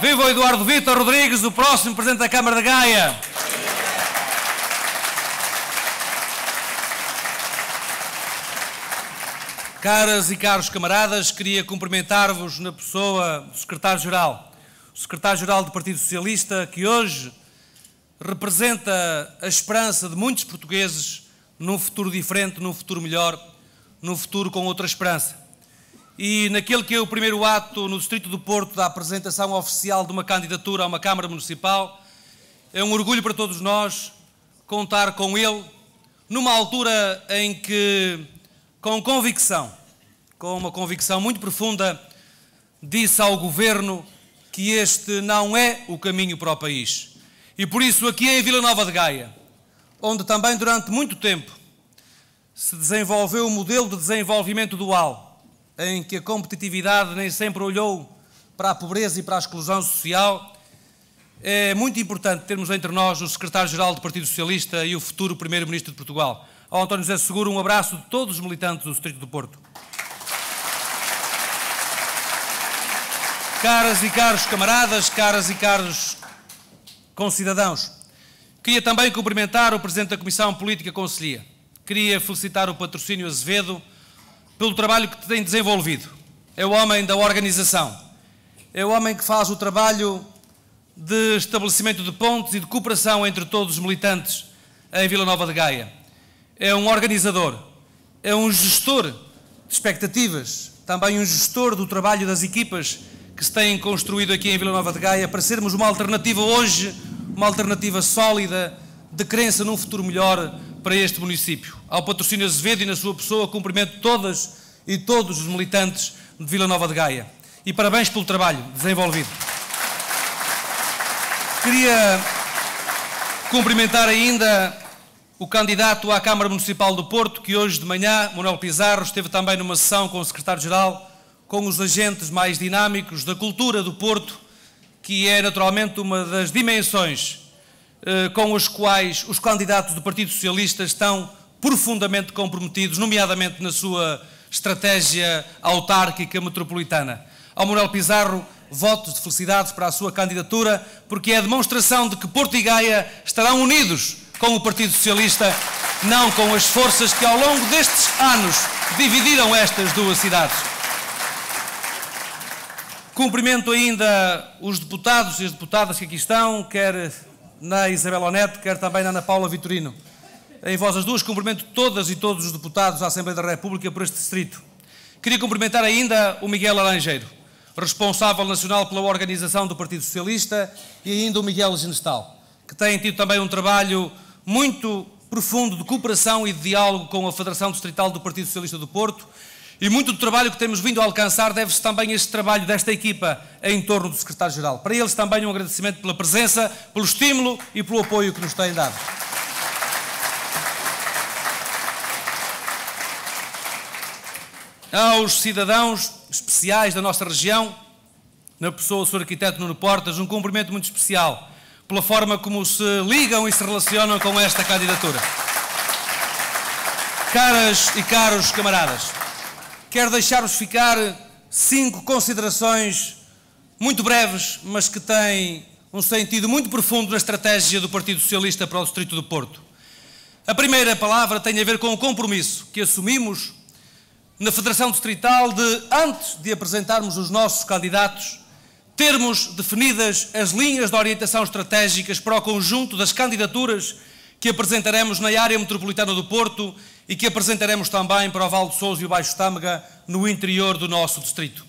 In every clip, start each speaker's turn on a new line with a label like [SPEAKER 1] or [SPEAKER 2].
[SPEAKER 1] Viva o Eduardo Vítor Rodrigues, o próximo Presidente da Câmara de Gaia. Caras e caros camaradas, queria cumprimentar-vos na pessoa do Secretário-Geral. O Secretário-Geral do Partido Socialista, que hoje representa a esperança de muitos portugueses num futuro diferente, num futuro melhor, num futuro com outra esperança. E naquele que é o primeiro ato no Distrito do Porto da apresentação oficial de uma candidatura a uma Câmara Municipal, é um orgulho para todos nós contar com ele numa altura em que, com uma convicção muito profunda, disse ao Governo que este não é o caminho para o país. E por isso aqui em Vila Nova de Gaia, onde também durante muito tempo se desenvolveu o modelo de desenvolvimento dual, em que a competitividade nem sempre olhou para a pobreza e para a exclusão social, é muito importante termos entre nós o Secretário-Geral do Partido Socialista e o futuro Primeiro-Ministro de Portugal. Ao António José Seguro, um abraço de todos os militantes do Distrito do Porto. Caras e caros camaradas, caras e caros concidadãos, queria também cumprimentar o Presidente da Comissão Política Conselhia. Queria felicitar o Patrocínio Azevedo pelo trabalho que tem desenvolvido. É o homem da organização. É o homem que faz o trabalho de estabelecimento de pontes e de cooperação entre todos os militantes em Vila Nova de Gaia. É um organizador, é um gestor de expectativas, também um gestor do trabalho das equipas que se têm construído aqui em Vila Nova de Gaia para sermos uma alternativa hoje, uma alternativa sólida, de crença num futuro melhor para este município. Ao Patrocínio Azevedo e na sua pessoa cumprimento todas e todos os militantes de Vila Nova de Gaia. E parabéns pelo trabalho desenvolvido. Queria cumprimentar ainda o candidato à Câmara Municipal do Porto, que hoje de manhã, Manuel Pizarro, esteve também numa sessão com o Secretário-Geral, com os agentes mais dinâmicos da cultura do Porto, que é naturalmente uma das dimensões com as quais os candidatos do Partido Socialista estão profundamente comprometidos, nomeadamente na sua estratégia autárquica metropolitana. Ao Manuel Pizarro, votos de felicidades para a sua candidatura, porque é a demonstração de que Porto e Gaia estarão unidos com o Partido Socialista, não com as forças que ao longo destes anos dividiram estas duas cidades. Cumprimento ainda os deputados e as deputadas que aqui estão, quer na Isabel Onete, quer também na Ana Paula Vitorino. Em voz as duas, cumprimento todas e todos os deputados da Assembleia da República por este distrito. Queria cumprimentar ainda o Miguel Laranjeiro, responsável nacional pela organização do Partido Socialista, e ainda o Miguel Genestal, que têm tido também um trabalho muito profundo de cooperação e de diálogo com a Federação Distrital do Partido Socialista do Porto, e muito do trabalho que temos vindo a alcançar deve-se também a este trabalho desta equipa em torno do Secretário-Geral. Para eles também um agradecimento pela presença, pelo estímulo e pelo apoio que nos têm dado. Aos cidadãos especiais da nossa região, na pessoa do Sr. Arquiteto Nuno Portas, um cumprimento muito especial pela forma como se ligam e se relacionam com esta candidatura. Caras e caros camaradas, quero deixar-vos ficar 5 considerações muito breves, mas que têm um sentido muito profundo na estratégia do Partido Socialista para o Distrito do Porto. A primeira palavra tem a ver com o compromisso que assumimos na Federação Distrital de, antes de apresentarmos os nossos candidatos, termos definidas as linhas de orientação estratégicas para o conjunto das candidaturas que apresentaremos na área metropolitana do Porto e que apresentaremos também para o Val de Sousa e o Baixo Tâmega no interior do nosso distrito.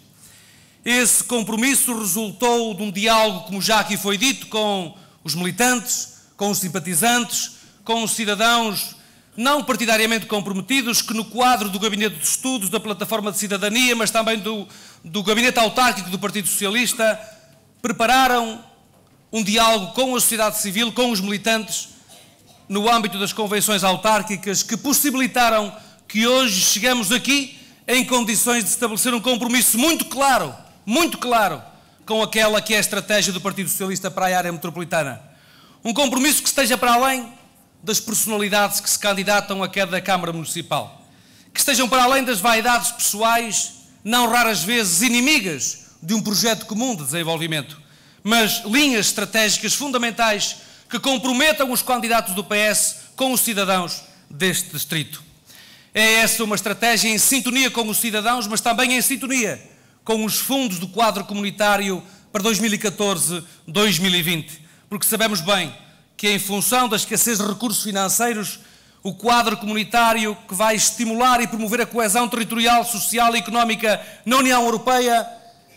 [SPEAKER 1] Esse compromisso resultou de um diálogo, como já aqui foi dito, com os militantes, com os simpatizantes, com os cidadãos não partidariamente comprometidos, que no quadro do Gabinete de Estudos, da Plataforma de Cidadania, mas também do Gabinete Autárquico do Partido Socialista, prepararam um diálogo com a sociedade civil, com os militantes, no âmbito das convenções autárquicas, que possibilitaram que hoje chegamos aqui em condições de estabelecer um compromisso muito claro com aquela que é a estratégia do Partido Socialista para a área metropolitana. Um compromisso que esteja para além das personalidades que se candidatam a cada Câmara Municipal, que estejam para além das vaidades pessoais, não raras vezes inimigas de um projeto comum de desenvolvimento, mas linhas estratégicas fundamentais que comprometam os candidatos do PS com os cidadãos deste distrito. É essa uma estratégia em sintonia com os cidadãos, mas também em sintonia com os fundos do quadro comunitário para 2014-2020, porque sabemos bem que, em função da escassez de recursos financeiros, o quadro comunitário que vai estimular e promover a coesão territorial, social e económica na União Europeia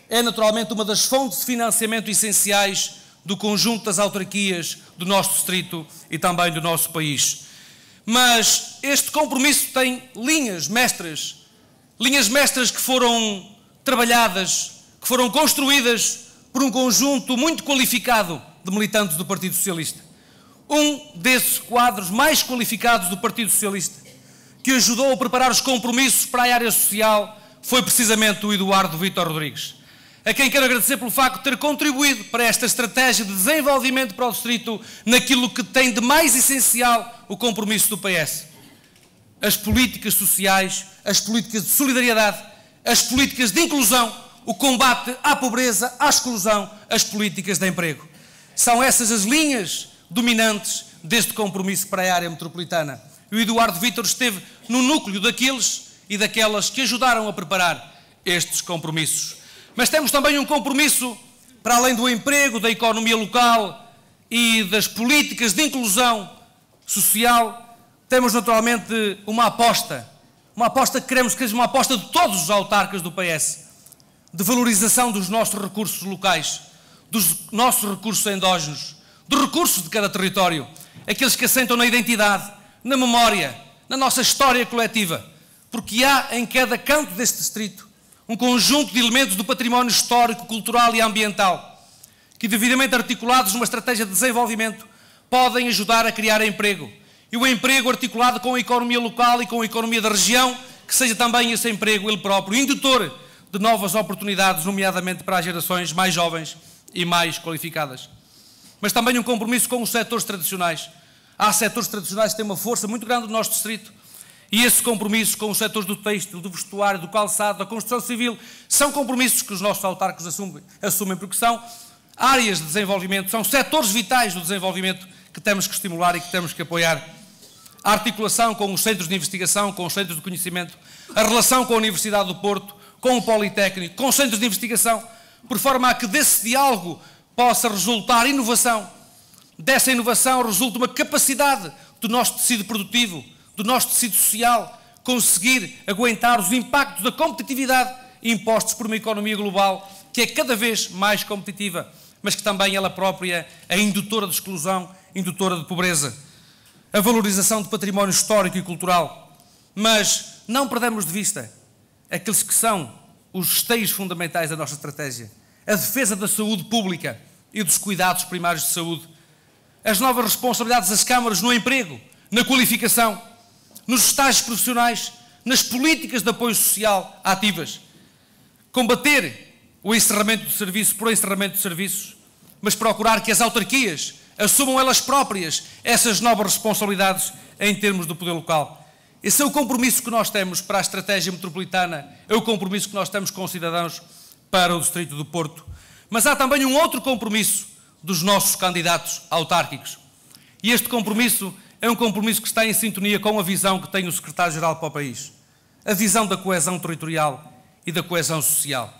[SPEAKER 1] é naturalmente uma das fontes de financiamento essenciais do conjunto das autarquias do nosso distrito e também do nosso país. Mas este compromisso tem linhas mestras que foram trabalhadas, que foram construídas por um conjunto muito qualificado de militantes do Partido Socialista. Um desses quadros mais qualificados do Partido Socialista, que ajudou a preparar os compromissos para a área social, foi precisamente o Eduardo Vítor Rodrigues, a quem quero agradecer pelo facto de ter contribuído para esta estratégia de desenvolvimento para o distrito naquilo que tem de mais essencial o compromisso do PS. As políticas sociais, as políticas de solidariedade, as políticas de inclusão, o combate à pobreza, à exclusão, as políticas de emprego. São essas as linhas dominantes deste compromisso para a área metropolitana. E o Eduardo Vítor esteve no núcleo daqueles e daquelas que ajudaram a preparar estes compromissos. Mas temos também um compromisso, para além do emprego, da economia local e das políticas de inclusão social, temos naturalmente uma aposta que queremos que seja uma aposta de todos os autarcas do PS, de valorização dos nossos recursos locais, dos nossos recursos endógenos, dos recursos de cada território, aqueles que assentam na identidade, na memória, na nossa história coletiva, porque há em cada canto deste distrito um conjunto de elementos do património histórico, cultural e ambiental, que, devidamente articulados numa estratégia de desenvolvimento, podem ajudar a criar emprego. E o emprego articulado com a economia local e com a economia da região, que seja também esse emprego ele próprio, indutor de novas oportunidades, nomeadamente para as gerações mais jovens e mais qualificadas. Mas também um compromisso com os setores tradicionais. Há setores tradicionais que têm uma força muito grande no nosso distrito, e esse compromisso com os setores do têxtil, do vestuário, do calçado, da construção civil, são compromissos que os nossos autarcas assumem porque são áreas de desenvolvimento, são setores vitais do desenvolvimento que temos que estimular e que temos que apoiar. A articulação com os centros de investigação, com os centros de conhecimento, a relação com a Universidade do Porto, com o Politécnico, com os centros de investigação, por forma a que desse diálogo possa resultar inovação. Dessa inovação resulta uma capacidade do nosso tecido produtivo, do nosso tecido social, conseguir aguentar os impactos da competitividade impostos por uma economia global que é cada vez mais competitiva, mas que também ela própria é indutora de exclusão, indutora de pobreza. A valorização do património histórico e cultural, mas não perdamos de vista aqueles que são os esteios fundamentais da nossa estratégia. A defesa da saúde pública e dos cuidados primários de saúde. As novas responsabilidades das câmaras no emprego, na qualificação, nos estágios profissionais, nas políticas de apoio social ativas. Combater o encerramento do serviço por encerramento de serviços, mas procurar que as autarquias assumam elas próprias essas novas responsabilidades em termos do poder local. Esse é o compromisso que nós temos para a estratégia metropolitana, é o compromisso que nós temos com os cidadãos para o Distrito do Porto. Mas há também um outro compromisso dos nossos candidatos autárquicos. E este compromisso é um compromisso que está em sintonia com a visão que tem o Secretário-Geral para o país. A visão da coesão territorial e da coesão social.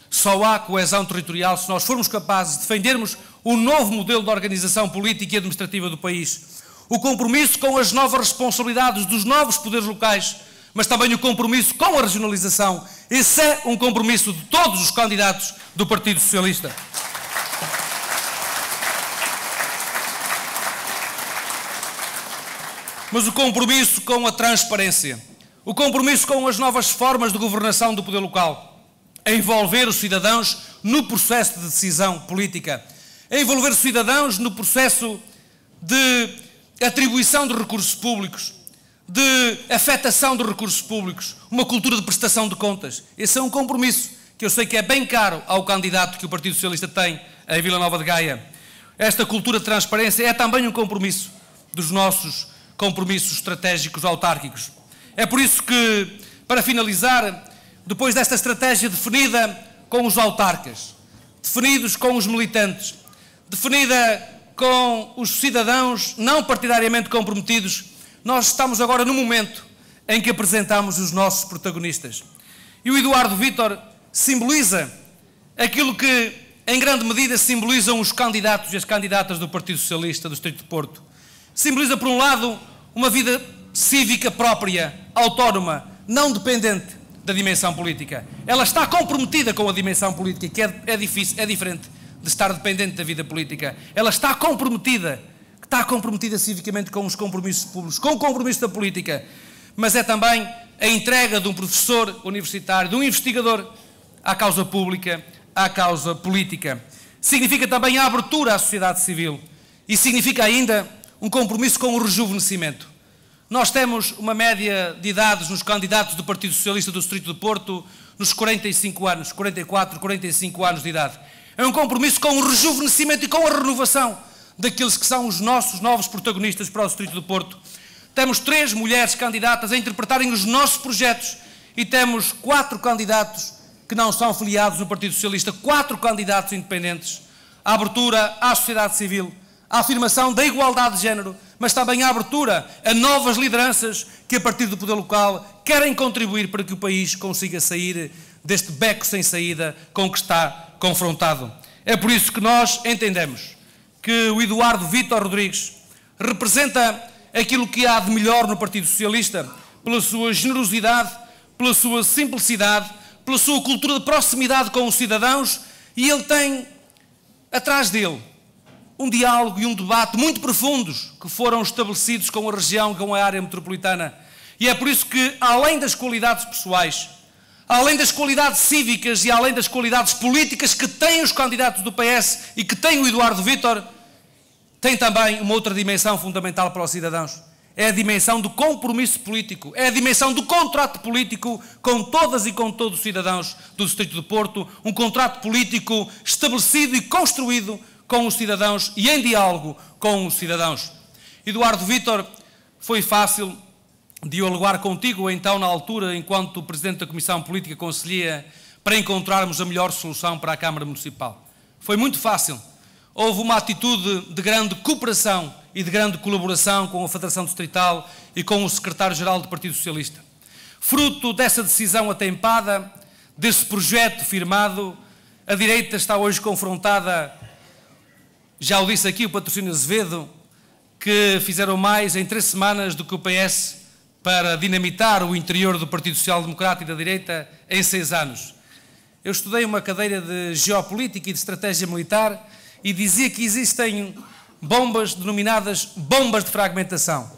[SPEAKER 1] Só há coesão territorial se nós formos capazes de defendermos o novo modelo de organização política e administrativa do país. O compromisso com as novas responsabilidades dos novos poderes locais, mas também o compromisso com a regionalização. Esse é um compromisso de todos os candidatos do Partido Socialista. Mas o compromisso com a transparência, o compromisso com as novas formas de governação do poder local, a envolver os cidadãos no processo de decisão política, a envolver os cidadãos no processo de atribuição de recursos públicos, de afetação de recursos públicos, uma cultura de prestação de contas. Esse é um compromisso que eu sei que é bem caro ao candidato que o Partido Socialista tem em Vila Nova de Gaia. Esta cultura de transparência é também um compromisso dos nossos compromissos estratégicos autárquicos. É por isso que, para finalizar, depois desta estratégia definida com os autarcas, definidos com os militantes, definida com os cidadãos não partidariamente comprometidos, nós estamos agora no momento em que apresentamos os nossos protagonistas. E o Eduardo Vítor simboliza aquilo que, em grande medida, simbolizam os candidatos e as candidatas do Partido Socialista do Distrito de Porto. Simboliza, por um lado, uma vida cívica própria, autónoma, não dependente da dimensão política. Ela está comprometida com a dimensão política, que é diferente de estar dependente da vida política. Ela está comprometida civicamente com os compromissos públicos, com o compromisso da política, mas é também a entrega de um professor universitário, de um investigador à causa pública, à causa política. Significa também a abertura à sociedade civil e significa ainda um compromisso com o rejuvenescimento. Nós temos uma média de idades nos candidatos do Partido Socialista do Distrito de Porto nos 45 anos, 44, 45 anos de idade. É um compromisso com o rejuvenescimento e com a renovação daqueles que são os nossos novos protagonistas para o Distrito de Porto. Temos 3 mulheres candidatas a interpretarem os nossos projetos e temos 4 candidatos que não são filiados no Partido Socialista, 4 candidatos independentes. A abertura à sociedade civil, a afirmação da igualdade de género, mas também a abertura a novas lideranças que, a partir do poder local, querem contribuir para que o país consiga sair deste beco sem saída com que está confrontado. É por isso que nós entendemos que o Eduardo Vítor Rodrigues representa aquilo que há de melhor no Partido Socialista, pela sua generosidade, pela sua simplicidade, pela sua cultura de proximidade com os cidadãos, e ele tem atrás dele um diálogo e um debate muito profundos que foram estabelecidos com a região, com a área metropolitana. E é por isso que, além das qualidades pessoais, além das qualidades cívicas e além das qualidades políticas que têm os candidatos do PS e que tem o Eduardo Vítor, tem também uma outra dimensão fundamental para os cidadãos. É a dimensão do compromisso político, é a dimensão do contrato político com todas e com todos os cidadãos do Distrito de Porto, um contrato político estabelecido e construído com os cidadãos e em diálogo com os cidadãos. Eduardo Vítor, foi fácil dialogar contigo, então, na altura, enquanto Presidente da Comissão Política Conselhia, para encontrarmos a melhor solução para a Câmara Municipal. Foi muito fácil. Houve uma atitude de grande cooperação e de grande colaboração com a Federação Distrital e com o Secretário-Geral do Partido Socialista. Fruto dessa decisão atempada, desse projeto firmado, a direita está hoje confrontada, já o disse aqui o Patrocínio Azevedo, que fizeram mais em 3 semanas do que o PS para dinamitar o interior do Partido Social Democrata e da direita em 6 anos. Eu estudei uma cadeira de Geopolítica e de Estratégia Militar e dizia que existem bombas denominadas bombas de fragmentação.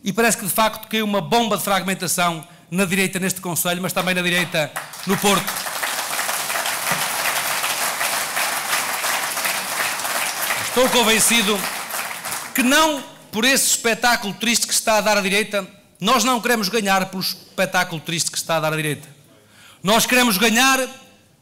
[SPEAKER 1] E parece que, de facto, caiu uma bomba de fragmentação na direita neste Conselho, mas também na direita no Porto. Estou convencido que não por esse espetáculo triste que está a dar a direita, nós não queremos ganhar pelo espetáculo triste que está a dar a direita. Nós queremos ganhar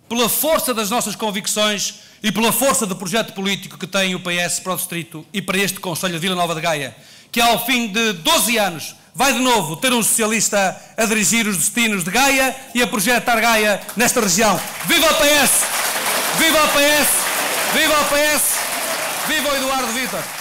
[SPEAKER 1] pela força das nossas convicções e pela força do projeto político que tem o PS para o Distrito e para este Conselho de Vila Nova de Gaia, que ao fim de 12 anos vai de novo ter um socialista a dirigir os destinos de Gaia e a projetar Gaia nesta região. Viva o PS! Viva o PS! Viva o PS! Viva o Eduardo Vítor!